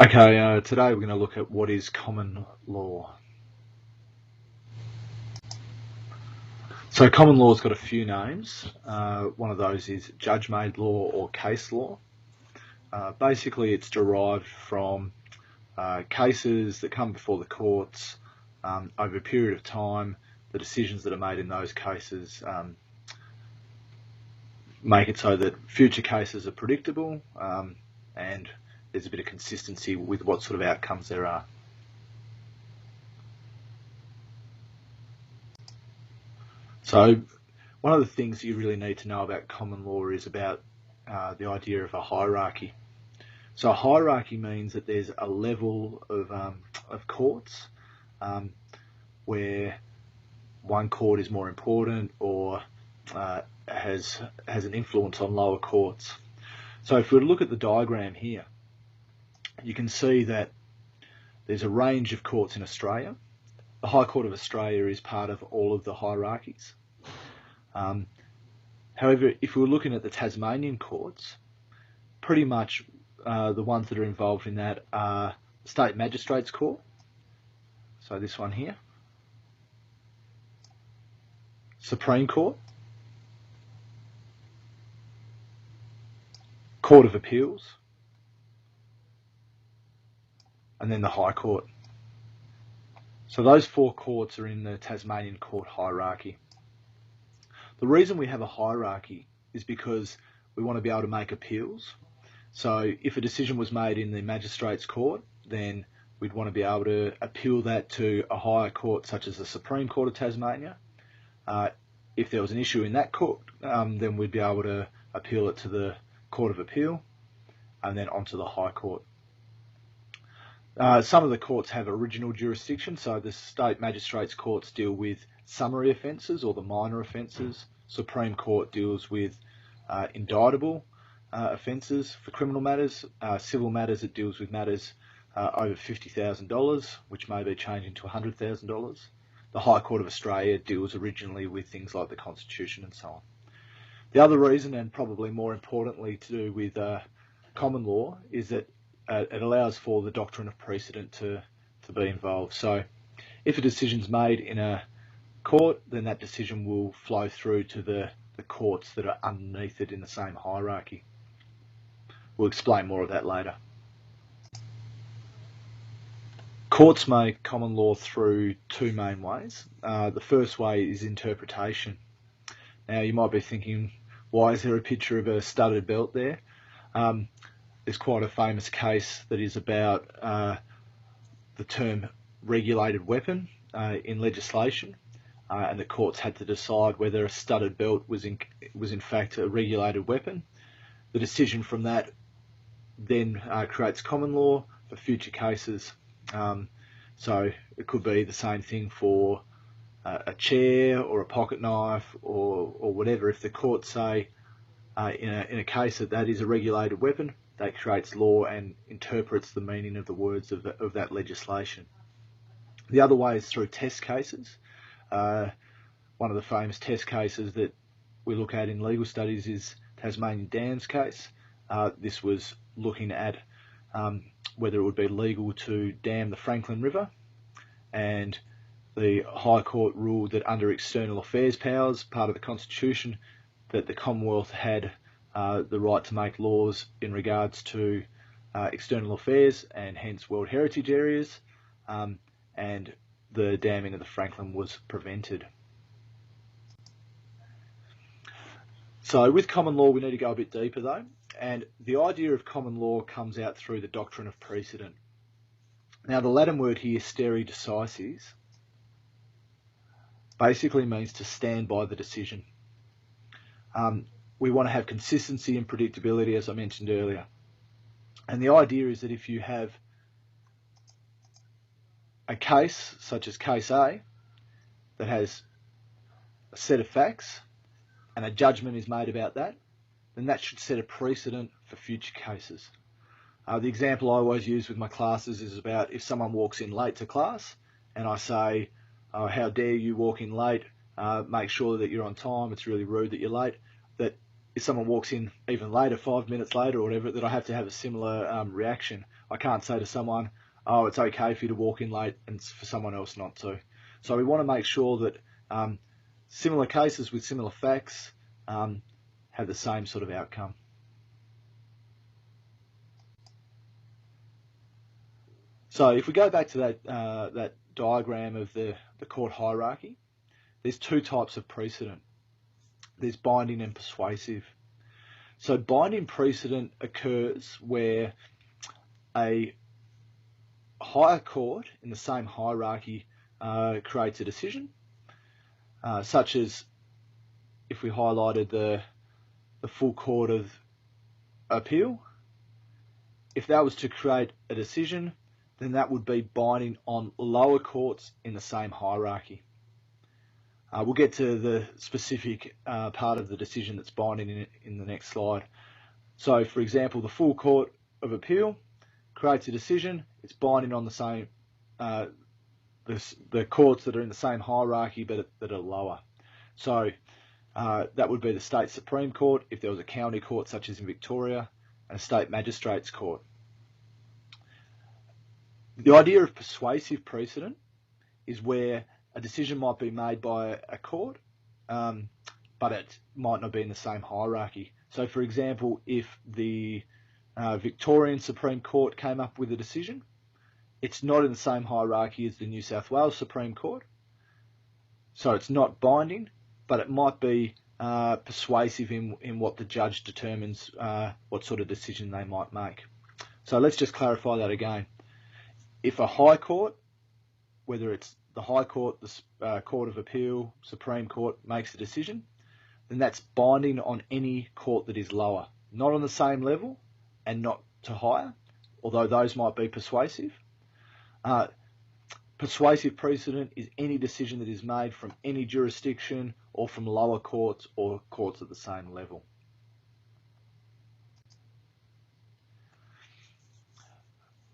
Okay, today we're going to look at what is common law. So common law's got a few names. One of those is judge-made law or case law. Basically, it's derived from cases that come before the courts over a period of time. The decisions that are made in those cases make it so that future cases are predictable and there's a bit of consistency with what sort of outcomes there are. So one of the things you really need to know about common law is about the idea of a hierarchy. So a hierarchy means that there's a level of courts where one court is more important or has an influence on lower courts. So if we look at the diagram here, you can see that there's a range of courts in Australia. The High Court of Australia is part of all of the hierarchies. However, if we were looking at the Tasmanian courts, pretty much the ones that are involved in that are State Magistrates Court, so this one here, Supreme Court, Court of Appeals, and then the High Court. So those four courts are in the Tasmanian court hierarchy. The reason we have a hierarchy is because we want to be able to make appeals. So if a decision was made in the Magistrates Court, then we'd want to be able to appeal that to a higher court such as the Supreme Court of Tasmania. If there was an issue in that court, then we'd be able to appeal it to the Court of Appeal and then onto the High Court. Some of the courts have original jurisdiction, so the state magistrates courts deal with summary offences or the minor offences. Supreme Court deals with indictable offences for criminal matters. Civil matters, it deals with matters over $50,000, which may be changing to $100,000. The High Court of Australia deals originally with things like the Constitution and so on. The other reason, and probably more importantly to do with common law, is that it allows for the doctrine of precedent to be involved. So if a decision's made in a court, then that decision will flow through to the courts that are underneath it in the same hierarchy. We'll explain more of that later. Courts make common law through two main ways. The first way is interpretation. Now you might be thinking, why is there a picture of a studded belt there? There's quite a famous case that is about the term regulated weapon in legislation, and the courts had to decide whether a studded belt was in fact a regulated weapon. The decision from that then creates common law for future cases. So it could be the same thing for a chair or a pocket knife or whatever. If the courts say in a case that is a regulated weapon, that creates law and interprets the meaning of the words of that legislation. The other way is through test cases. One of the famous test cases that we look at in legal studies is Tasmanian Dams case. This was looking at whether it would be legal to dam the Franklin River, and the High Court ruled that under external affairs powers, part of the Constitution, that the Commonwealth had the right to make laws in regards to external affairs and hence World Heritage Areas, and the damming of the Franklin was prevented. So with common law we need to go a bit deeper though, and the idea of common law comes out through the doctrine of precedent. Now the Latin word here, stare decisis, basically means to stand by the decision. We want to have consistency and predictability, as I mentioned earlier. And the idea is that if you have a case, such as case A, that has a set of facts and a judgment is made about that, then that should set a precedent for future cases. The example I always use with my classes is about if someone walks in late to class and I say, oh, how dare you walk in late, make sure that you're on time, it's really rude that you're late, that if someone walks in even later, 5 minutes later or whatever, that I have to have a similar reaction. I can't say to someone, oh, it's okay for you to walk in late and for someone else not to. So we want to make sure that similar cases with similar facts have the same sort of outcome. So if we go back to that diagram of the court hierarchy, there's two types of precedent. There's binding and persuasive. So binding precedent occurs where a higher court in the same hierarchy creates a decision, such as if we highlighted the full court of appeal. If that was to create a decision, then that would be binding on lower courts in the same hierarchy. We'll get to the specific part of the decision that's binding in the next slide. So, for example, the full court of appeal creates a decision. It's binding on the same the courts that are in the same hierarchy but that are lower. So that would be the state Supreme Court if there was a county court such as in Victoria, and a state magistrates court. The idea of persuasive precedent is where a decision might be made by a court, but it might not be in the same hierarchy. So, for example, if the Victorian Supreme Court came up with a decision, it's not in the same hierarchy as the New South Wales Supreme Court, so it's not binding, but it might be persuasive in what the judge determines what sort of decision they might make. So let's just clarify that again. If a high court, whether it's the High Court, the Court of Appeal, Supreme Court, makes a decision, then that's binding on any court that is lower, not on the same level and not to higher, although those might be persuasive. Persuasive precedent is any decision that is made from any jurisdiction or from lower courts or courts at the same level.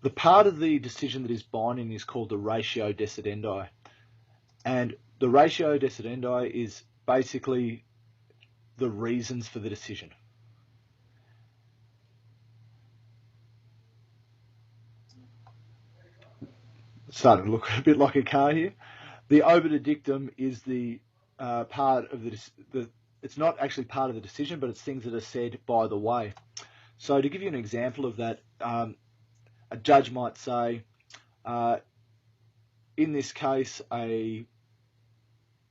The part of the decision that is binding is called the ratio decidendi. And the ratio decidendi is basically the reasons for the decision. It's starting to look a bit like a car here. The obiter dictum is the part of it's not actually part of the decision, but it's things that are said by the way. So to give you an example of that, a judge might say, in this case, a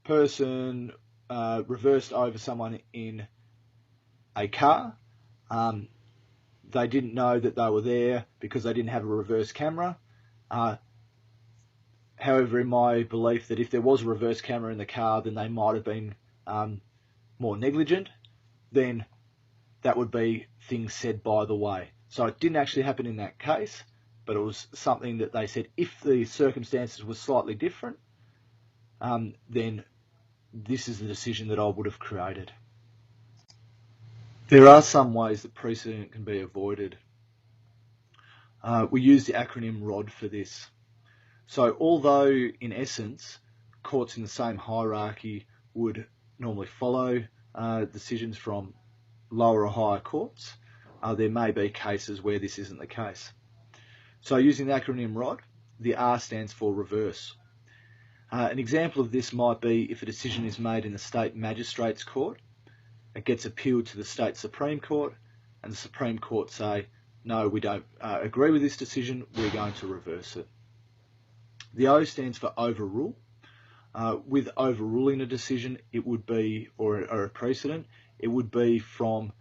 person reversed over someone in a car. They didn't know that they were there because they didn't have a reverse camera. However, in my belief that if there was a reverse camera in the car, then they might have been more negligent, then that would be things said by the way. So it didn't actually happen in that case, but it was something that they said if the circumstances were slightly different, then this is the decision that I would have created. There are some ways that precedent can be avoided. We use the acronym ROD for this. So although in essence courts in the same hierarchy would normally follow decisions from lower or higher courts, there may be cases where this isn't the case. So using the acronym ROD, the R stands for reverse. An example of this might be if a decision is made in the state magistrates court, it gets appealed to the state Supreme Court, and the Supreme Court say, no, we don't agree with this decision, we're going to reverse it. The O stands for overrule. With overruling a decision, it would be, or a precedent, it would be from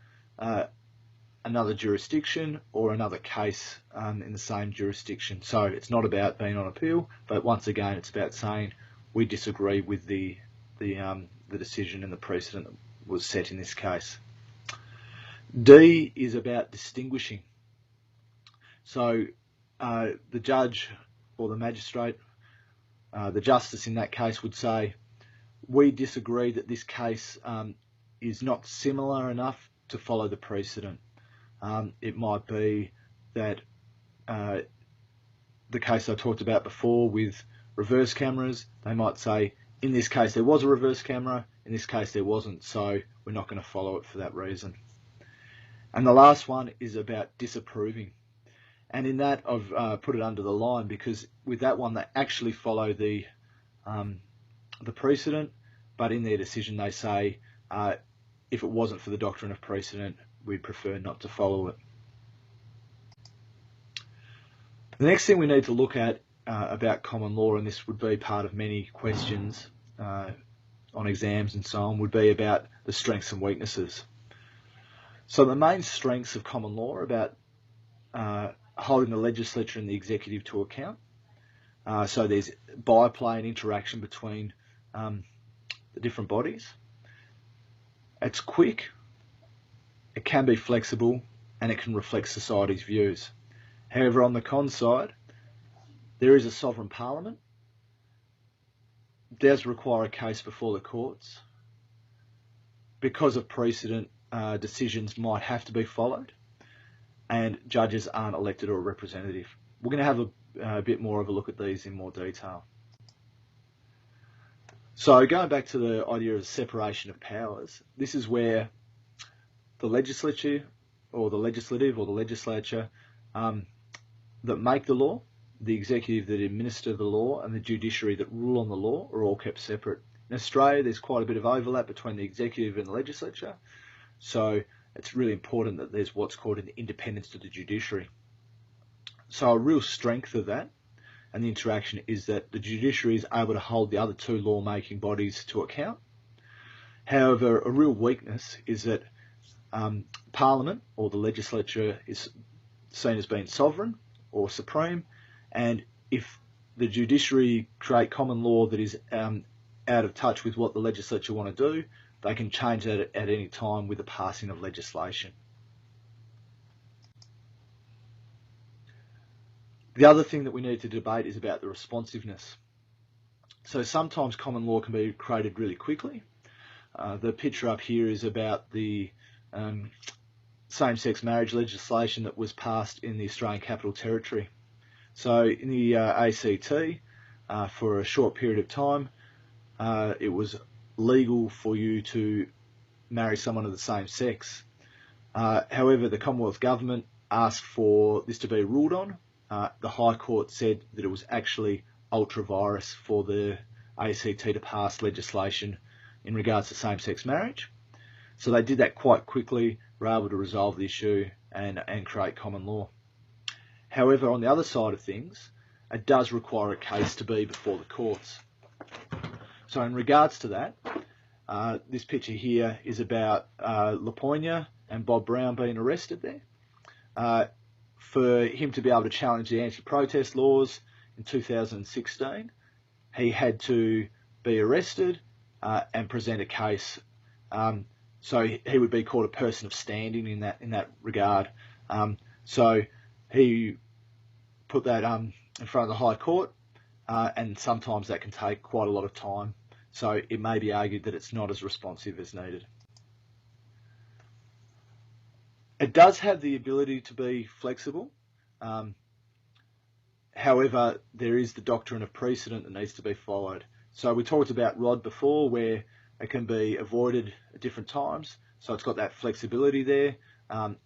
another jurisdiction or another case in the same jurisdiction. So it's not about being on appeal, but once again, it's about saying we disagree with the decision and the precedent that was set in this case. D is about distinguishing. So the judge or the magistrate, the justice in that case would say, we disagree that this case is not similar enough to follow the precedent. It might be that the case I talked about before with reverse cameras, they might say, in this case there was a reverse camera, in this case there wasn't, so we're not going to follow it for that reason. And the last one is about disapproving. And in that, I've put it under the line because with that one, they actually follow the precedent, but in their decision, they say, if it wasn't for the doctrine of precedent, we'd prefer not to follow it. The next thing we need to look at about common law, and this would be part of many questions on exams and so on, would be about the strengths and weaknesses. So the main strengths of common law are about holding the legislature and the executive to account. So there's byplay and interaction between the different bodies. It's quick, it can be flexible, and it can reflect society's views. However, on the con side, there is a sovereign parliament, does require a case before the courts. Because of precedent, decisions might have to be followed, and judges aren't elected or representative. We're going to have a bit more of a look at these in more detail. So going back to the idea of separation of powers, this is where the legislature or the legislative or the legislature that make the law, the executive that administer the law, and the judiciary that rule on the law are all kept separate. In Australia, there's quite a bit of overlap between the executive and the legislature, so it's really important that there's what's called an independence of the judiciary. So a real strength of that and the interaction is that the judiciary is able to hold the other two law-making bodies to account. However, a real weakness is that Parliament or the legislature is seen as being sovereign or supreme, and if the judiciary create common law that is out of touch with what the legislature want to do, they can change that at any time with the passing of legislation. The other thing that we need to debate is about the responsiveness. So sometimes common law can be created really quickly. The picture up here is about the same-sex marriage legislation that was passed in the Australian Capital Territory. So in the ACT, for a short period of time, it was legal for you to marry someone of the same sex. However, the Commonwealth Government asked for this to be ruled on. The High Court said that it was actually ultra-virus for the ACT to pass legislation in regards to same-sex marriage. So they did that quite quickly, were able to resolve the issue and create common law. However, on the other side of things, it does require a case to be before the courts. So in regards to that, this picture here is about Laponia and Bob Brown being arrested there. For him to be able to challenge the anti-protest laws in 2016, he had to be arrested and present a case. So he would be called a person of standing in that regard. So he put that in front of the High Court, and sometimes that can take quite a lot of time. So it may be argued that it's not as responsive as needed. It does have the ability to be flexible. However, there is the doctrine of precedent that needs to be followed. So we talked about Rod before, where it can be avoided at different times. So it's got that flexibility there.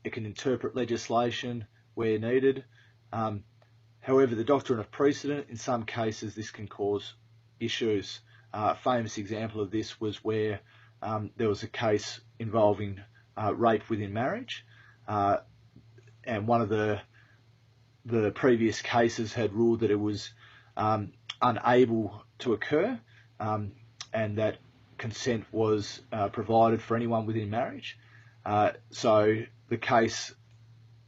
It can interpret legislation where needed. However, the doctrine of precedent, in some cases, this can cause issues. A famous example of this was where there was a case involving rape within marriage. And one of the previous cases had ruled that it was unable to occur, and that consent was provided for anyone within marriage. So the case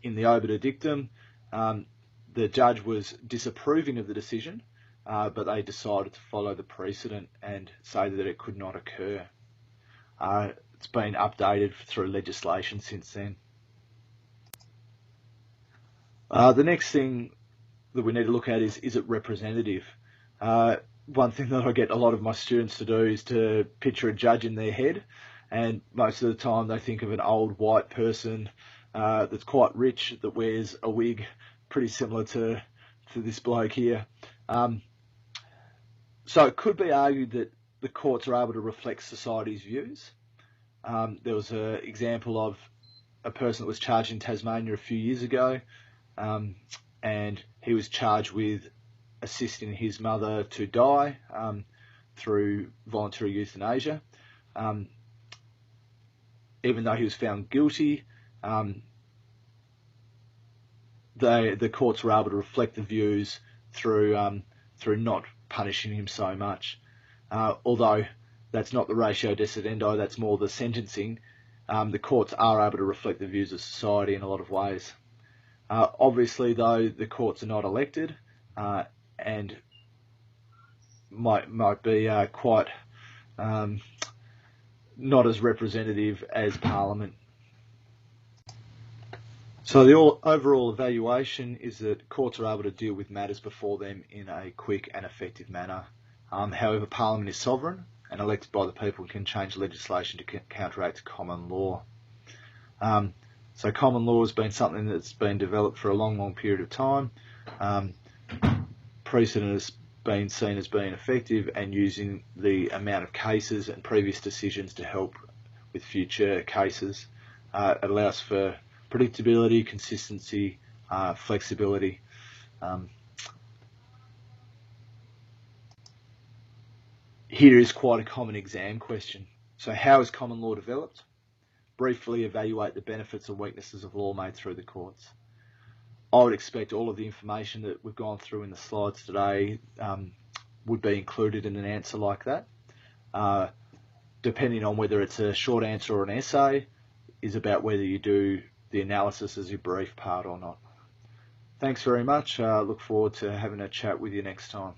in the obiter dictum, the judge was disapproving of the decision, but they decided to follow the precedent and say that it could not occur. It's been updated through legislation since then. The next thing that we need to look at is it representative? One thing that I get a lot of my students to do is to picture a judge in their head, and most of the time they think of an old white person that's quite rich, that wears a wig, pretty similar to this bloke here. So it could be argued that the courts are able to reflect society's views. There was an example of a person that was charged in Tasmania a few years ago, and he was charged with assisting his mother to die through voluntary euthanasia. Even though he was found guilty, the courts were able to reflect the views through not punishing him so much. Although that's not the ratio decidendi, that's more the sentencing. The courts are able to reflect the views of society in a lot of ways. Obviously, though, the courts are not elected and might be quite not as representative as Parliament. So the overall evaluation is that courts are able to deal with matters before them in a quick and effective manner. However, Parliament is sovereign and elected by the people can change legislation to counteract common law. So common law has been something that's been developed for a long period of time. Precedent has been seen as being effective and using the amount of cases and previous decisions to help with future cases. It allows for predictability, consistency, flexibility. Here is quite a common exam question. So how is common law developed? Briefly evaluate the benefits and weaknesses of law made through the courts. I would expect all of the information that we've gone through in the slides today would be included in an answer like that. Depending on whether it's a short answer or an essay, is about whether you do the analysis as your brief part or not. Thanks very much. Look forward to having a chat with you next time.